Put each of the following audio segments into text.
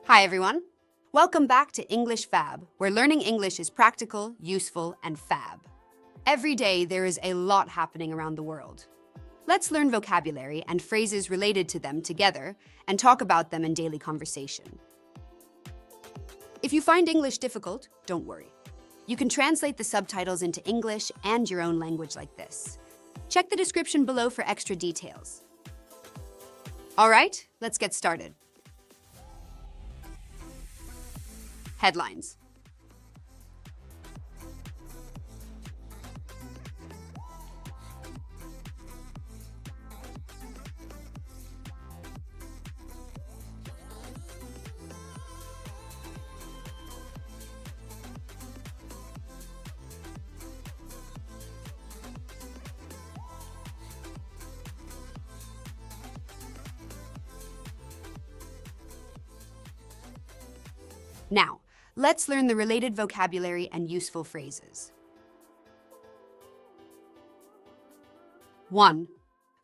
Hi, everyone. Welcome back to English Fab, where learning English is practical, useful, and fab. Every day, there is a lot happening around the world. Let's learn vocabulary and phrases related to them together and talk about them in daily conversation. If you find English difficult, don't worry. You can translate the subtitles into English and your own language like this. Check the description below for extra details. All right, let's get started. Headlines. Now, let's learn the related vocabulary and useful phrases. 1.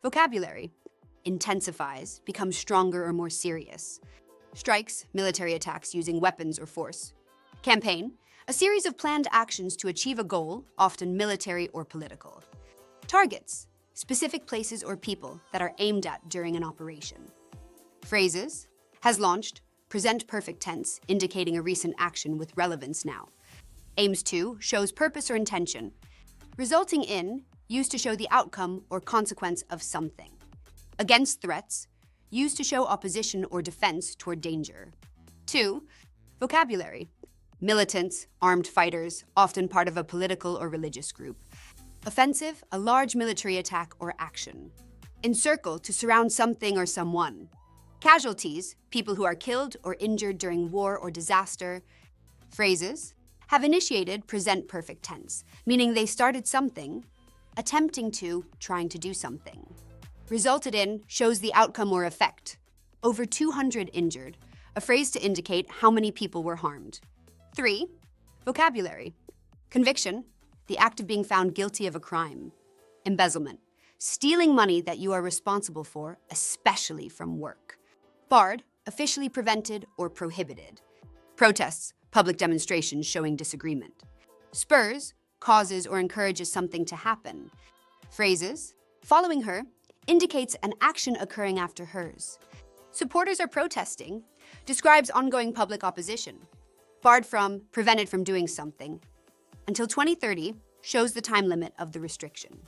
Vocabulary. Intensifies, becomes stronger or more serious. Strikes, military attacks using weapons or force. Campaign, a series of planned actions to achieve a goal, often military or political. Targets, specific places or people that are aimed at during an operation. Phrases, has launched, present perfect tense, indicating a recent action with relevance now. Aims to, shows purpose or intention. Resulting in, used to show the outcome or consequence of something. Against threats, used to show opposition or defense toward danger. 2. Vocabulary. Militants, armed fighters, often part of a political or religious group. Offensive, a large military attack or action. Encircle, to surround something or someone. Casualties, people who are killed or injured during war or disaster. Phrases, have initiated, present perfect tense, meaning they started something, attempting to, trying to do something. Resulted in, shows the outcome or effect. Over 200 injured, a phrase to indicate how many people were harmed. 3. Vocabulary. Conviction, the act of being found guilty of a crime. Embezzlement, stealing money that you are responsible for, especially from work. Barred, officially prevented or prohibited. Protests, public demonstrations showing disagreement. Spurs, causes or encourages something to happen. Phrases, following her, indicates an action occurring after hers. Supporters are protesting, describes ongoing public opposition. Barred from, prevented from doing something. Until 2030, shows the time limit of the restriction.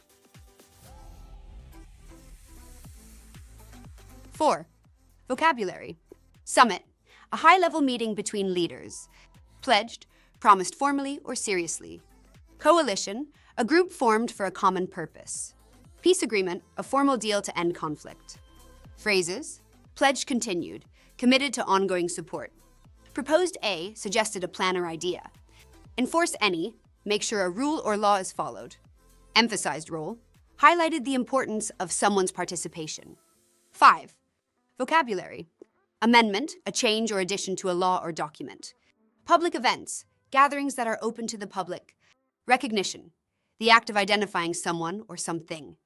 4. Vocabulary. Summit, a high-level meeting between leaders. Pledged, promised formally or seriously. Coalition, a group formed for a common purpose. Peace agreement, a formal deal to end conflict. Phrases, pledged continued, committed to ongoing support. Proposed A, suggested a plan or idea. Enforce any, make sure a rule or law is followed. Emphasized role, highlighted the importance of someone's participation. 5. Vocabulary. Amendment, a change or addition to a law or document. Public events, gatherings that are open to the public. Recognition, the act of identifying someone or something.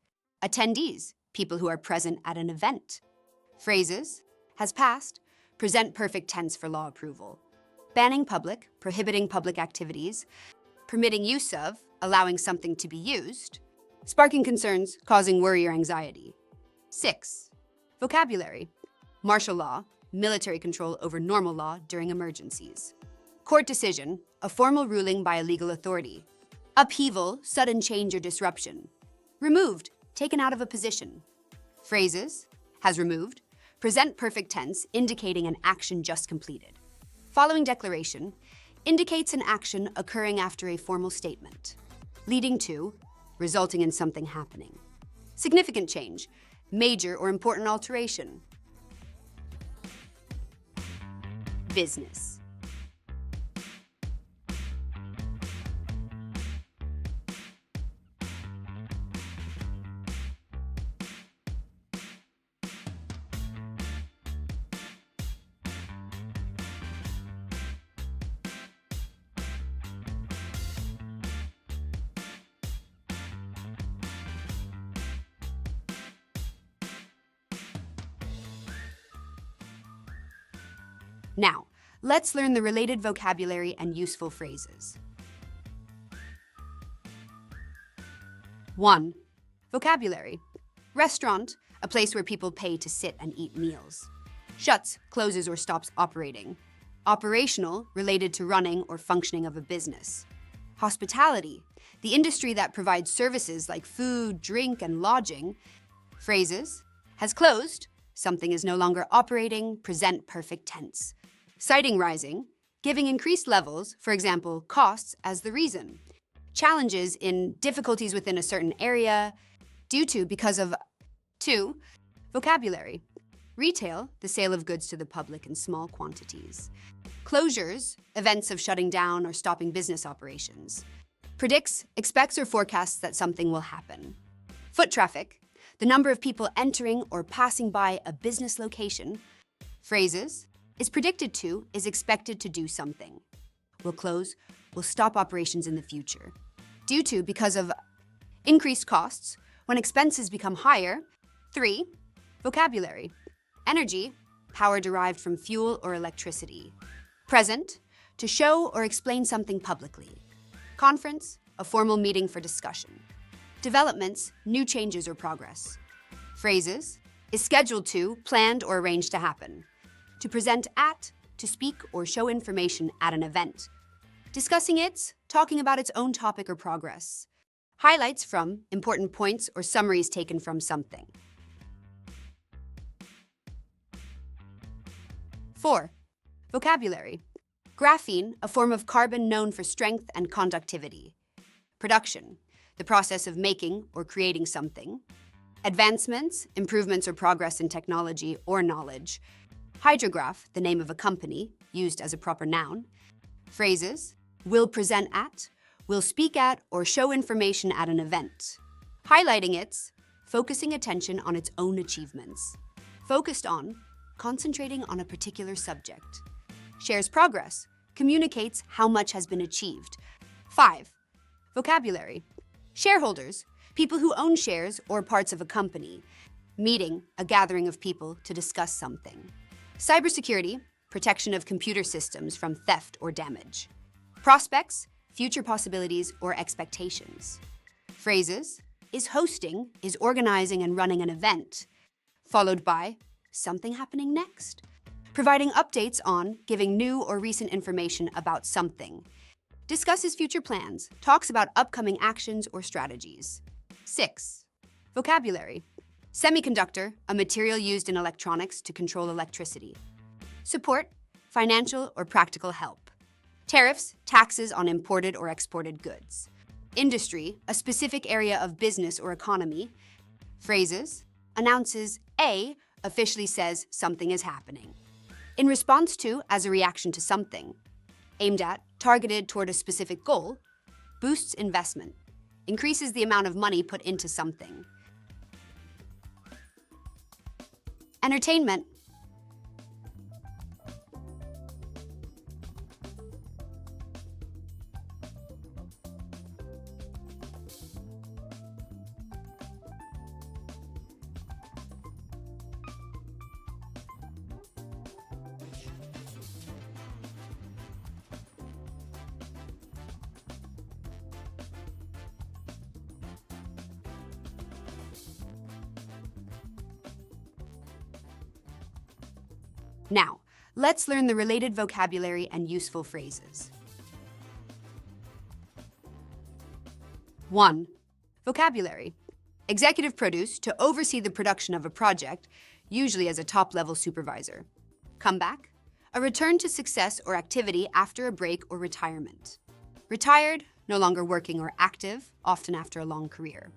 Attendees, people who are present at an event. Phrases, has passed, present perfect tense for law approval. Banning public, prohibiting public activities. Permitting use of, allowing something to be used. Sparking concerns, causing worry or anxiety. 6. Vocabulary. Martial law, military control over normal law during emergencies. Court decision, a formal ruling by a legal authority. Upheaval, sudden change or disruption. Removed, taken out of a position. Phrases, has removed, present perfect tense, indicating an action just completed. Following declaration, indicates an action occurring after a formal statement. Leading to, resulting in something happening. Significant change, major or important alteration. Business. Now, let's learn the related vocabulary and useful phrases. 1. Vocabulary. Restaurant, a place where people pay to sit and eat meals. Shuts, closes or stops operating. Operational, related to running or functioning of a business. Hospitality, the industry that provides services like food, drink, and lodging. Phrases. Has closed, something is no longer operating, present perfect tense. Citing rising, giving increased levels, for example, costs, as the reason. Challenges in difficulties within a certain area, due to, because of. 2. Vocabulary. Retail, the sale of goods to the public in small quantities. Closures, events of shutting down or stopping business operations. Predicts, expects or forecasts that something will happen. Foot traffic, the number of people entering or passing by a business location. Phrases, is predicted to, is expected to do something. Will close, will stop operations in the future. Due to, because of. Increased costs, when expenses become higher. 3. Vocabulary. Energy, power derived from fuel or electricity. Present, to show or explain something publicly. Conference, a formal meeting for discussion. Developments, new changes or progress. Phrases, is scheduled to, planned or arranged to happen. To present at, to speak or show information at an event. Discussing its, talking about its own topic or progress. Highlights from, important points or summaries taken from something. 4. Vocabulary. Graphene, a form of carbon known for strength and conductivity. Production, the process of making or creating something. Advancements, improvements or progress in technology or knowledge. Hydrograph, the name of a company, used as a proper noun. Phrases, will present at, will speak at or show information at an event. Highlighting its, focusing attention on its own achievements. Focused on, concentrating on a particular subject. Shares progress, communicates how much has been achieved. 5. Vocabulary. Shareholders, people who own shares or parts of a company. Meeting, a gathering of people to discuss something. Cybersecurity, protection of computer systems from theft or damage. Prospects, future possibilities or expectations. Phrases, is hosting, is organizing and running an event. Followed by, something happening next. Providing updates on, giving new or recent information about something. Discusses future plans, talks about upcoming actions or strategies. 6. Vocabulary. Semiconductor, a material used in electronics to control electricity. Support, financial or practical help. Tariffs, taxes on imported or exported goods. Industry, a specific area of business or economy. Phrases, announces A, officially says something is happening. In response to, as a reaction to something. Aimed at, targeted toward a specific goal. Boosts investment, increases the amount of money put into something. Entertainment. Now, let's learn the related vocabulary and useful phrases. 1. Vocabulary. Executive produce, to oversee the production of a project, usually as a top-level supervisor. Comeback, a return to success or activity after a break or retirement. Retired, no longer working or active, often after a long career.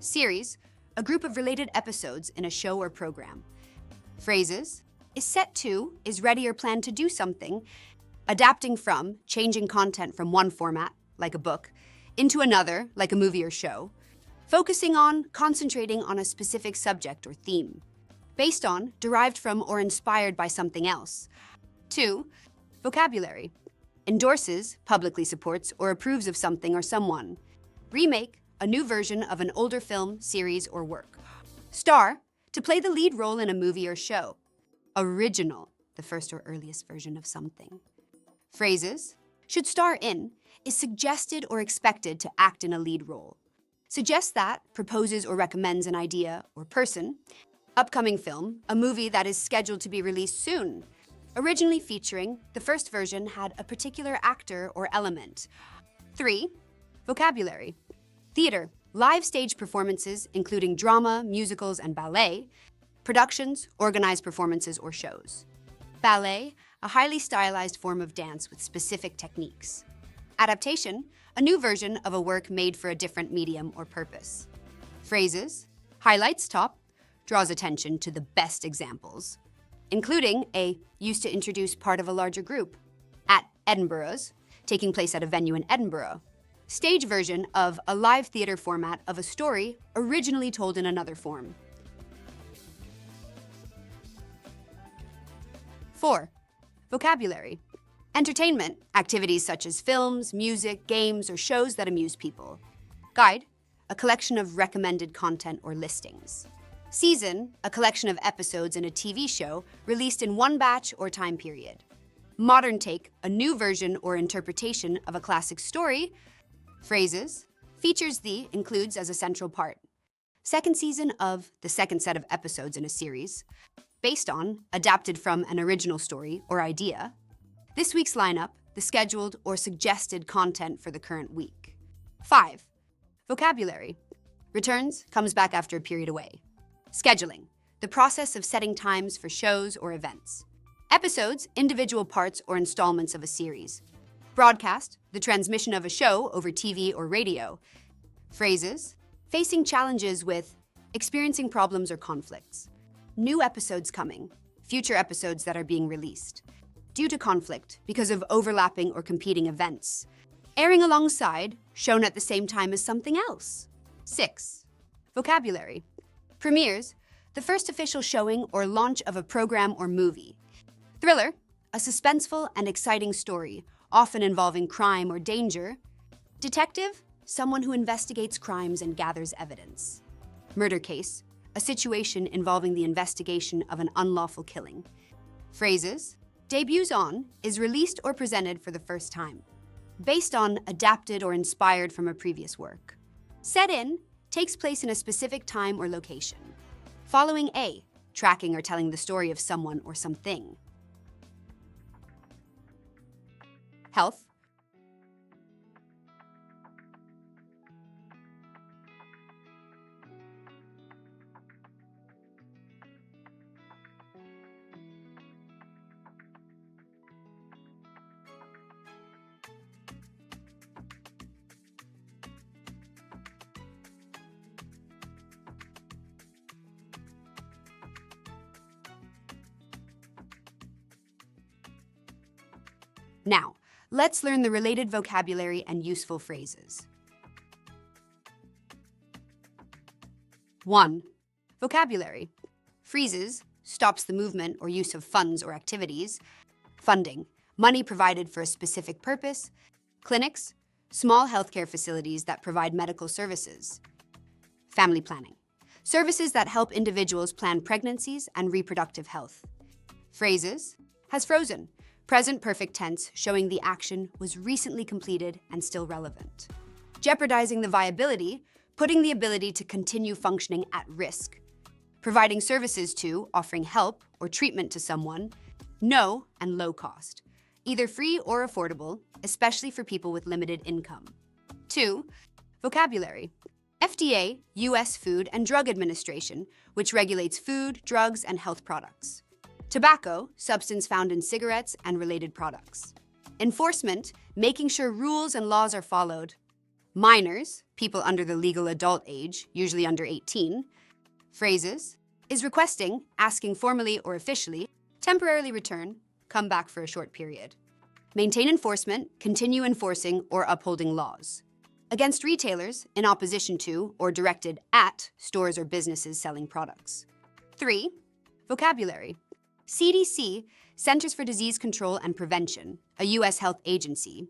Series, a group of related episodes in a show or program. Phrases, is set to, is ready or planned to do something, adapting from, changing content from one format, like a book, into another, like a movie or show, focusing on, concentrating on a specific subject or theme, based on, derived from or inspired by something else. 2. Vocabulary. Endorses, publicly supports or approves of something or someone. Remake, a new version of an older film, series, or work. Star, to play the lead role in a movie or show. Original, the first or earliest version of something. Phrases: should star in is suggested or expected to act in a lead role. Suggests that, proposes or recommends an idea or person. Upcoming film, a movie that is scheduled to be released soon. Originally featuring, the first version had a particular actor or element. 3. Vocabulary: theater, live stage performances including drama, musicals, and ballet. Productions, organized performances or shows. Ballet, a highly stylized form of dance with specific techniques. Adaptation, a new version of a work made for a different medium or purpose. Phrases: highlights top, draws attention to the best examples, including a used to introduce part of a larger group. At Edinburgh's, taking place at a venue in Edinburgh. Stage version of a live theater format of a story originally told in another form. 4. Vocabulary: entertainment, activities such as films, music, games, or shows that amuse people. Guide, a collection of recommended content or listings. Season, a collection of episodes in a TV show released in one batch or time period. Modern take, a new version or interpretation of a classic story. Phrases: features the, includes as a central part. Second season of the second set of episodes in a series. Based on, adapted from an original story or idea. This week's lineup, the scheduled or suggested content for the current week. 5. Vocabulary: returns, comes back after a period away. Scheduling, the process of setting times for shows or events. Episodes, individual parts or installments of a series. Broadcast, the transmission of a show over TV or radio. Phrases: facing challenges with, experiencing problems or conflicts. New episodes coming, future episodes that are being released. Due to conflict, because of overlapping or competing events. Airing alongside, shown at the same time as something else. 6. Vocabulary: premieres, the first official showing or launch of a program or movie. Thriller, a suspenseful and exciting story, often involving crime or danger. Detective, someone who investigates crimes and gathers evidence. Murder case, a situation involving the investigation of an unlawful killing. Phrases: debuts on, is released or presented for the first time. Based on, adapted or inspired from a previous work. Set in, takes place in a specific time or location. Following a, tracking or telling the story of someone or something. Health. Now, let's learn the related vocabulary and useful phrases. 1. Vocabulary: freezes, stops the movement or use of funds or activities. Funding, money provided for a specific purpose. Clinics, small healthcare facilities that provide medical services. Family planning, services that help individuals plan pregnancies and reproductive health. Phrases: has frozen, present perfect tense showing the action was recently completed and still relevant. Jeopardizing the viability, putting the ability to continue functioning at risk. Providing services to, offering help or treatment to someone. No and low cost, either free or affordable, especially for people with limited income. 2. Vocabulary: FDA, U.S. Food and Drug Administration, which regulates food, drugs, and health products. Tobacco, substance found in cigarettes and related products. Enforcement, making sure rules and laws are followed. Minors, people under the legal adult age, usually under 18. Phrases: is requesting, asking formally or officially, temporarily return, come back for a short period. Maintain enforcement, continue enforcing or upholding laws. Against retailers, in opposition to or directed at stores or businesses selling products. 3. Vocabulary: CDC, Centers for Disease Control and Prevention, a U.S. health agency.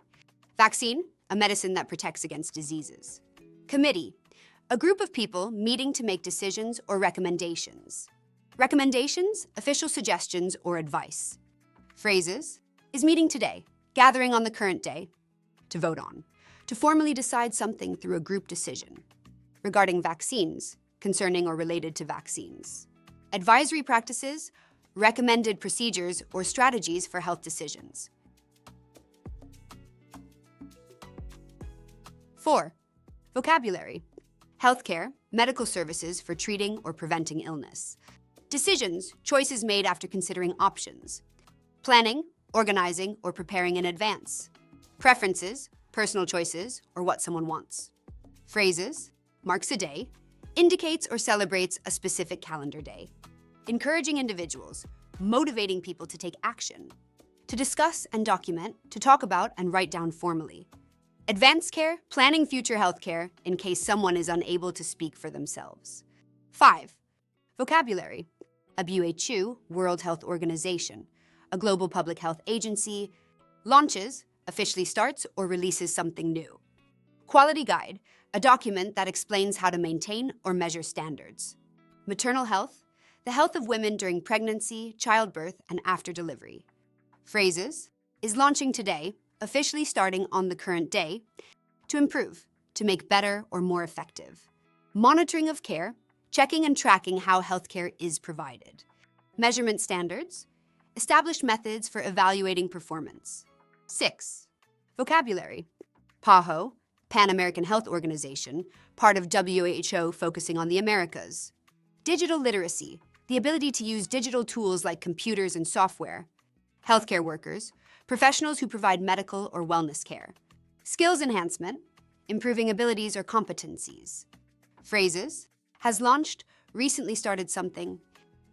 Vaccine, a medicine that protects against diseases. Committee, a group of people meeting to make decisions or recommendations. Recommendations, official suggestions or advice. Phrases: is meeting today, gathering on the current day, to vote on, to formally decide something through a group decision. Regarding vaccines, concerning or related to vaccines. Advisory practices, recommended procedures or strategies for health decisions. 4. Vocabulary: healthcare, medical services for treating or preventing illness. Decisions, choices made after considering options. Planning, organizing, or preparing in advance. Preferences, personal choices, or what someone wants. Phrases: marks a day, indicates or celebrates a specific calendar day. Encouraging individuals, motivating people to take action. To discuss and document, to talk about and write down formally. Advanced care, planning future health care in case someone is unable to speak for themselves. 5. Vocabulary: a WHO, World Health Organization, a global public health agency, launches, officially starts or releases something new. Quality guide, a document that explains how to maintain or measure standards. Maternal health, the health of women during pregnancy, childbirth, and after delivery. Phrases: is launching today, officially starting on the current day, to improve, to make better or more effective. Monitoring of care, checking and tracking how healthcare is provided. Measurement standards, established methods for evaluating performance. 6. Vocabulary: PAHO, Pan American Health Organization, part of WHO focusing on the Americas. Digital literacy, the ability to use digital tools like computers and software. Healthcare workers, professionals who provide medical or wellness care. Skills enhancement, improving abilities or competencies. Phrases: has launched, recently started something,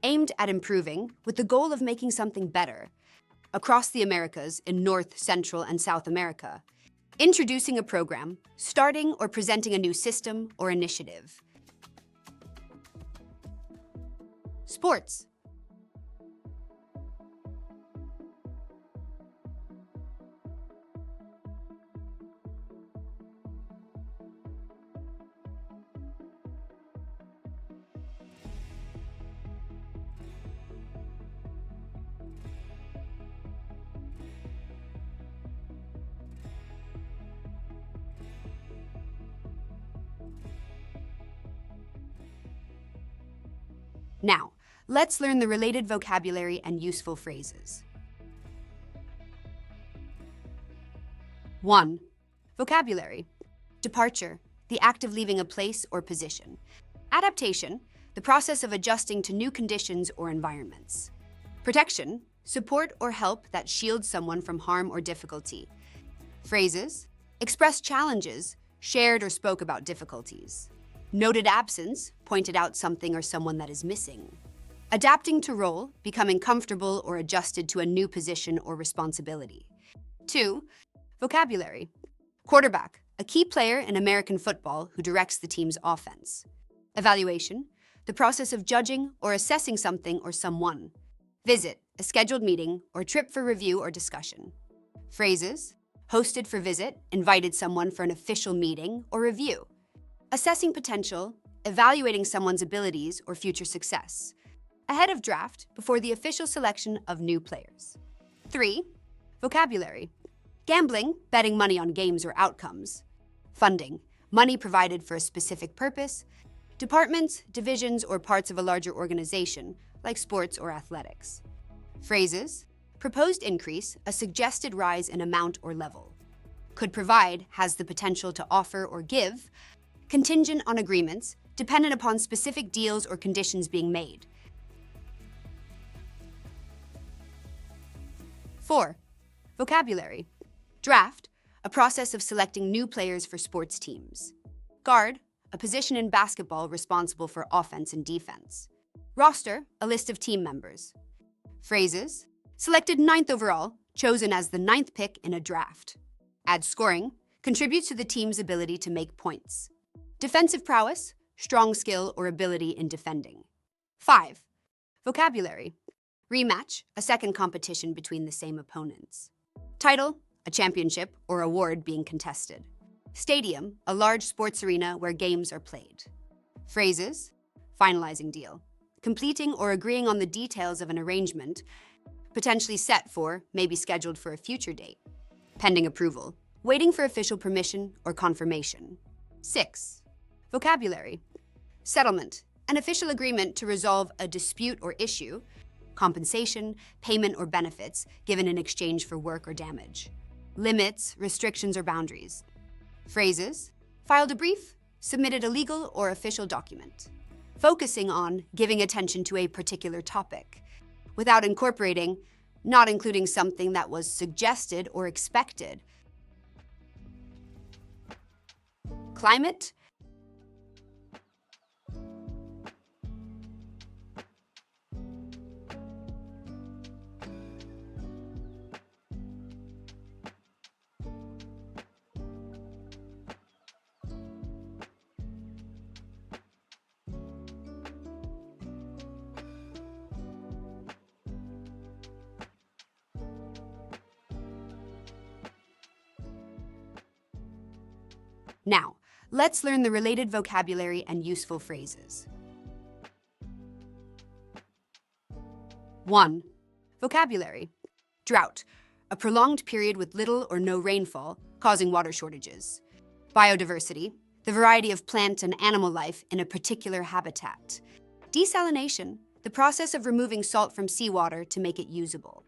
aimed at improving with the goal of making something better. Across the Americas in North, Central, and South America. Introducing a program, starting or presenting a new system or initiative. Sports. Now, let's learn the related vocabulary and useful phrases. 1. Vocabulary: departure, the act of leaving a place or position. Adaptation, the process of adjusting to new conditions or environments. Protection, support or help that shields someone from harm or difficulty. Phrases: express challenges, shared or spoke about difficulties. Noted absence, pointed out something or someone that is missing. Adapting to role, becoming comfortable or adjusted to a new position or responsibility. 2. Vocabulary: quarterback, a key player in American football who directs the team's offense. Evaluation, the process of judging or assessing something or someone. Visit, a scheduled meeting or trip for review or discussion. Phrases: hosted for visit, invited someone for an official meeting or review. Assessing potential, evaluating someone's abilities or future success. Ahead of draft, before the official selection of new players. 3. Vocabulary: gambling, betting money on games or outcomes. Funding, money provided for a specific purpose. Departments, divisions, or parts of a larger organization, like sports or athletics. Phrases: proposed increase, a suggested rise in amount or level. Could provide, has the potential to offer or give. Contingent on agreements, dependent upon specific deals or conditions being made. 4. Vocabulary: draft, a process of selecting new players for sports teams. Guard, a position in basketball responsible for offense and defense. Roster, a list of team members. Phrases: selected 9th overall, chosen as the 9th pick in a draft. Add scoring, contributes to the team's ability to make points. Defensive prowess, strong skill or ability in defending. 5. Vocabulary: rematch, a second competition between the same opponents. Title, a championship or award being contested. Stadium, a large sports arena where games are played. Phrases: finalizing deal, completing or agreeing on the details of an arrangement. potentially set for, may be scheduled for a future date. Pending approval, waiting for official permission or confirmation. 6. Vocabulary. Settlement, an official agreement to resolve a dispute or issue, compensation, payment, or benefits given in exchange for work or damage. Limits, restrictions, or boundaries. Phrases. Filed a brief, submitted a legal or official document. Focusing on giving attention to a particular topic, without incorporating, not including something that was suggested or expected. Climate. Now, let's learn the related vocabulary and useful phrases. 1. Vocabulary. Drought, a prolonged period with little or no rainfall, causing water shortages. Biodiversity, the variety of plant and animal life in a particular habitat. Desalination, the process of removing salt from seawater to make it usable.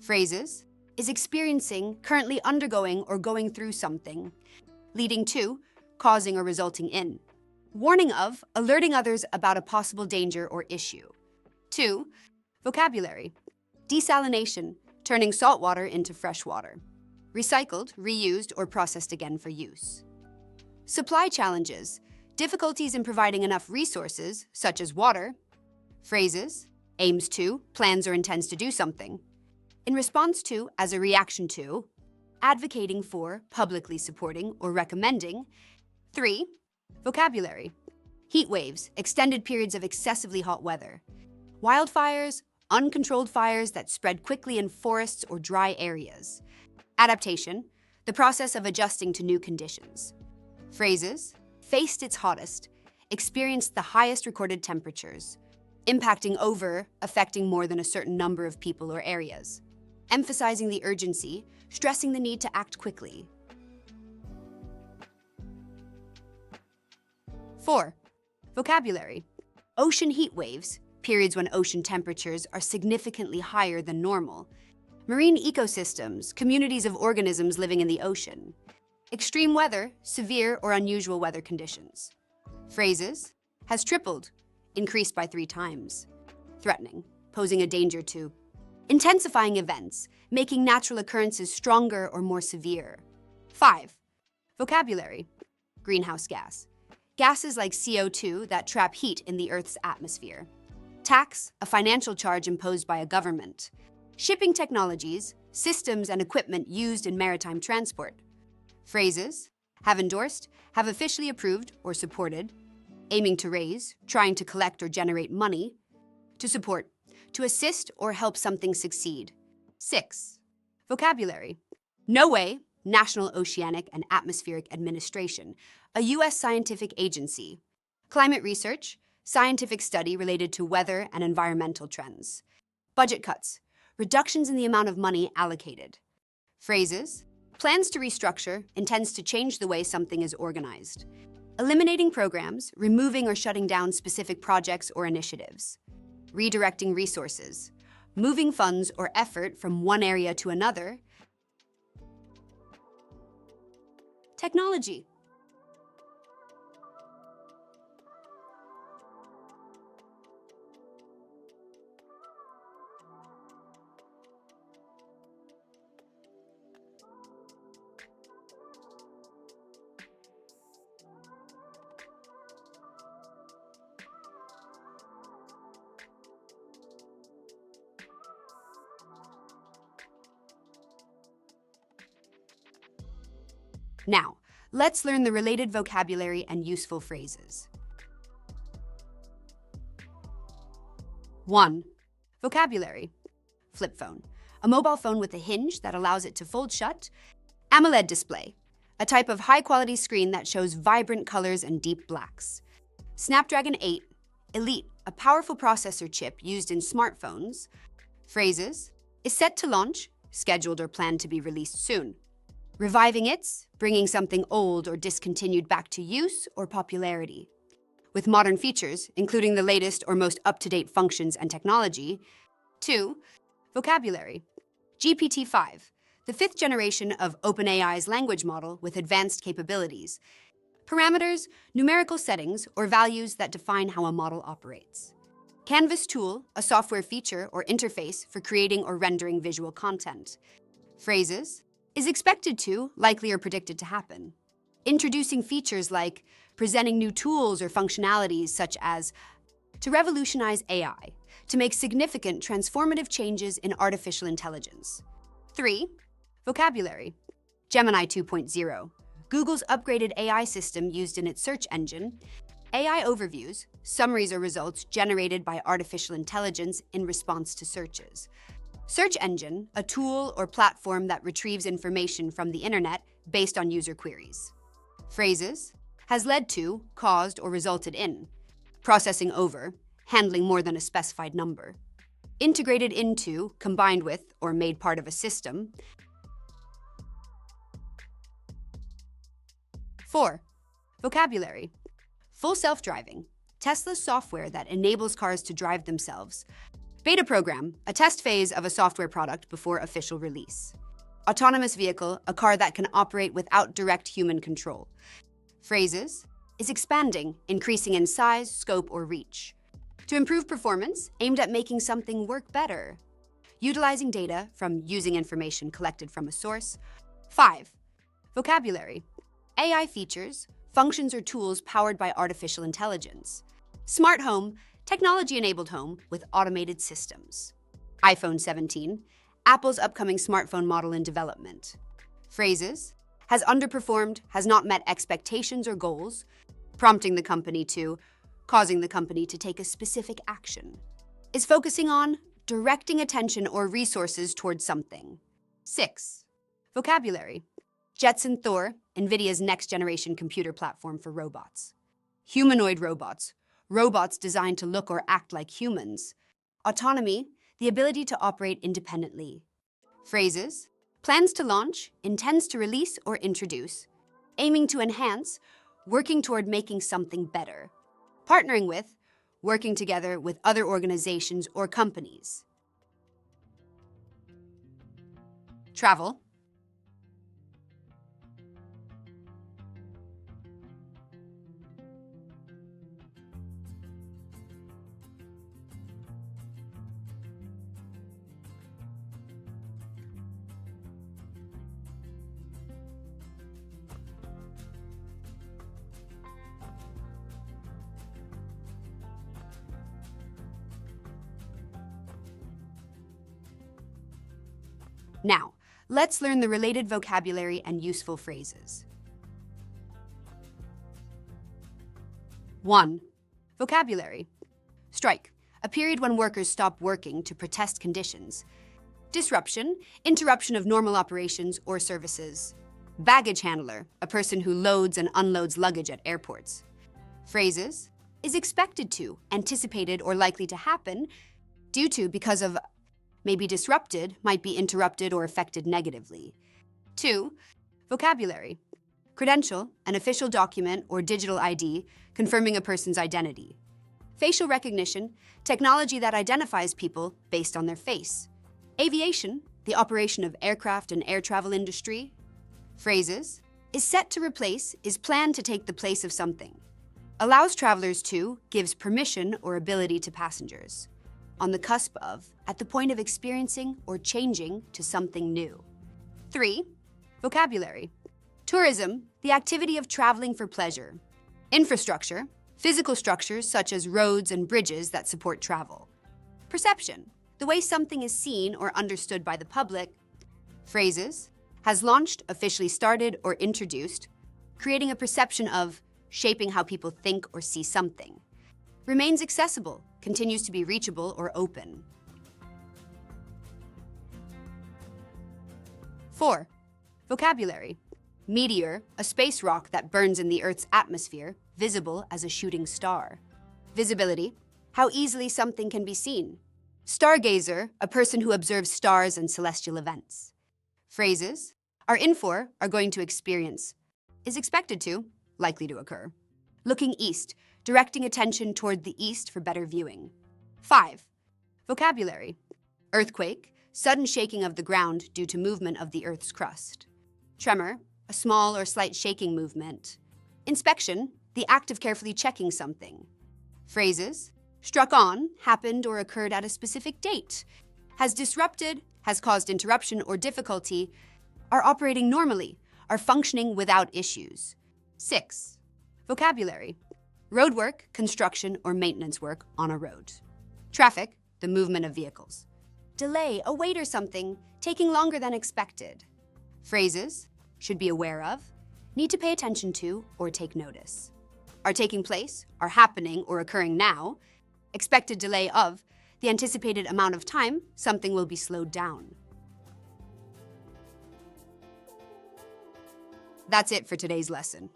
Phrases. Is experiencing, currently undergoing, or going through something. Leading to, causing or resulting in. Warning of, alerting others about a possible danger or issue. 2. Vocabulary. Desalination, turning salt water into fresh water. Recycled, reused, or processed again for use. Supply challenges, difficulties in providing enough resources, such as water. Phrases. Aims to, plans or intends to do something. In response to, as a reaction to. Advocating for, publicly supporting, or recommending. 3. Vocabulary. Heat waves, extended periods of excessively hot weather. Wildfires, uncontrolled fires that spread quickly in forests or dry areas. Adaptation, the process of adjusting to new conditions. Phrases. Faced its hottest, experienced the highest recorded temperatures. Impacting over, affecting more than a certain number of people or areas. Emphasizing the urgency, stressing the need to act quickly. 4. Vocabulary. Ocean heat waves, periods when ocean temperatures are significantly higher than normal. Marine ecosystems, communities of organisms living in the ocean. Extreme weather, severe or unusual weather conditions. Phrases. Has tripled, increased by 3 times. Threatening, posing a danger to. Intensifying events, making natural occurrences stronger or more severe. 5. Vocabulary. Greenhouse gas. Gases like CO2 that trap heat in the Earth's atmosphere. Tax, a financial charge imposed by a government. Shipping technologies, systems and equipment used in maritime transport. Phrases. Have endorsed, have officially approved or supported. Aiming to raise, trying to collect or generate money. To support, to assist or help something succeed. 6. Vocabulary. No way, National Oceanic and Atmospheric Administration, a U.S. scientific agency. Climate research, scientific study related to weather and environmental trends. Budget cuts, reductions in the amount of money allocated. Phrases. Plans to restructure, intends to change the way something is organized. Eliminating programs, removing or shutting down specific projects or initiatives. Redirecting resources, moving funds or effort from one area to another. Technology. Now, let's learn the related vocabulary and useful phrases. 1. Vocabulary. Flip phone, a mobile phone with a hinge that allows it to fold shut. AMOLED display, a type of high-quality screen that shows vibrant colors and deep blacks. Snapdragon 8 Elite, a powerful processor chip used in smartphones. Phrases. is set to launch, scheduled or planned to be released soon. Reviving its, bringing something old or discontinued back to use or popularity. With modern features, including the latest or most up-to-date functions and technology. 2. Vocabulary. GPT-5, the fifth generation of OpenAI's language model with advanced capabilities. Parameters, numerical settings, or values that define how a model operates. Canvas tool, a software feature or interface for creating or rendering visual content. Phrases, is expected to, likely or predicted to happen. Introducing features like presenting new tools or functionalities such as to revolutionize AI, to make significant transformative changes in artificial intelligence. 3. Vocabulary. Gemini 2.0, Google's upgraded AI system used in its search engine. AI overviews, summaries or results generated by artificial intelligence in response to searches. Search engine, a tool or platform that retrieves information from the internet based on user queries. Phrases, has led to, caused, or resulted in. Processing over, handling more than a specified number. Integrated into, combined with, or made part of a system. 4. Vocabulary. Full self-driving, Tesla's software that enables cars to drive themselves. Beta program, a test phase of a software product before official release. Autonomous vehicle, a car that can operate without direct human control. Phrases, is expanding, increasing in size, scope, or reach. To improve performance, aimed at making something work better. Utilizing data from using information collected from a source. 5. Vocabulary. AI features, functions or tools powered by artificial intelligence. Smart home, technology-enabled home with automated systems. iPhone 17, Apple's upcoming smartphone model in development. Phrases, has underperformed, has not met expectations or goals, prompting the company to, causing the company to take a specific action. Is focusing on, directing attention or resources towards something. 6. Vocabulary. Jetson Thor, NVIDIA's next-generation computer platform for robots. Humanoid robots, robots designed to look or act like humans. Autonomy, the ability to operate independently. Phrases, plans to launch, intends to release or introduce. Aiming to enhance, working toward making something better. Partnering with, working together with other organizations or companies. Travel. Now, let's learn the related vocabulary and useful phrases. 1. Vocabulary. Strike, a period when workers stop working to protest conditions. Disruption, interruption of normal operations or services. Baggage handler, a person who loads and unloads luggage at airports. Phrases, is expected to, anticipated or likely to happen, due to, because of, may be disrupted, might be interrupted or affected negatively. 2. Vocabulary. Credential, an official document or digital ID confirming a person's identity. Facial recognition, technology that identifies people based on their face. Aviation, the operation of aircraft and air travel industry. Phrases, is set to replace, is planned to take the place of something. Allows travelers to, gives permission or ability to passengers. On the cusp of, at the point of experiencing or changing to something new. 3. Vocabulary. Tourism, the activity of traveling for pleasure. Infrastructure, physical structures such as roads and bridges that support travel. Perception, the way something is seen or understood by the public. Phrases, has launched, officially started, or introduced, creating a perception of, shaping how people think or see something. Remains accessible, continues to be reachable or open. 4. Vocabulary. Meteor, a space rock that burns in the Earth's atmosphere, visible as a shooting star. Visibility, how easily something can be seen. Stargazer, a person who observes stars and celestial events. Phrases are in for, are going to experience, is expected to, likely to occur. Looking east, directing attention toward the east for better viewing. 5. Vocabulary. Earthquake, sudden shaking of the ground due to movement of the Earth's crust. Tremor, a small or slight shaking movement. Inspection, the act of carefully checking something. Phrases, struck on, happened or occurred at a specific date. Has disrupted, has caused interruption or difficulty, are operating normally, are functioning without issues. 6. Vocabulary. Roadwork, construction or maintenance work on a road. Traffic, the movement of vehicles. Delay, a wait or something, taking longer than expected. Phrases, should be aware of, need to pay attention to or take notice. Are taking place, are happening or occurring now. Expected delay of, the anticipated amount of time something will be slowed down. That's it for today's lesson.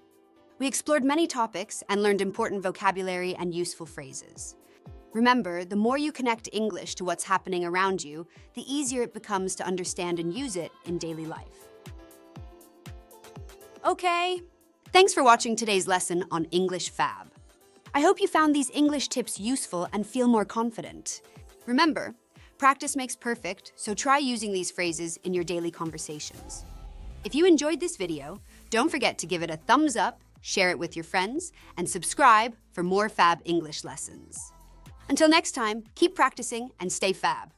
We explored many topics and learned important vocabulary and useful phrases. Remember, the more you connect English to what's happening around you, the easier it becomes to understand and use it in daily life. Okay, thanks for watching today's lesson on English Fab. I hope you found these English tips useful and feel more confident. Remember, practice makes perfect, so try using these phrases in your daily conversations. If you enjoyed this video, don't forget to give it a thumbs up, share it with your friends, and subscribe for more Fab English lessons. Until next time, keep practicing and stay fab.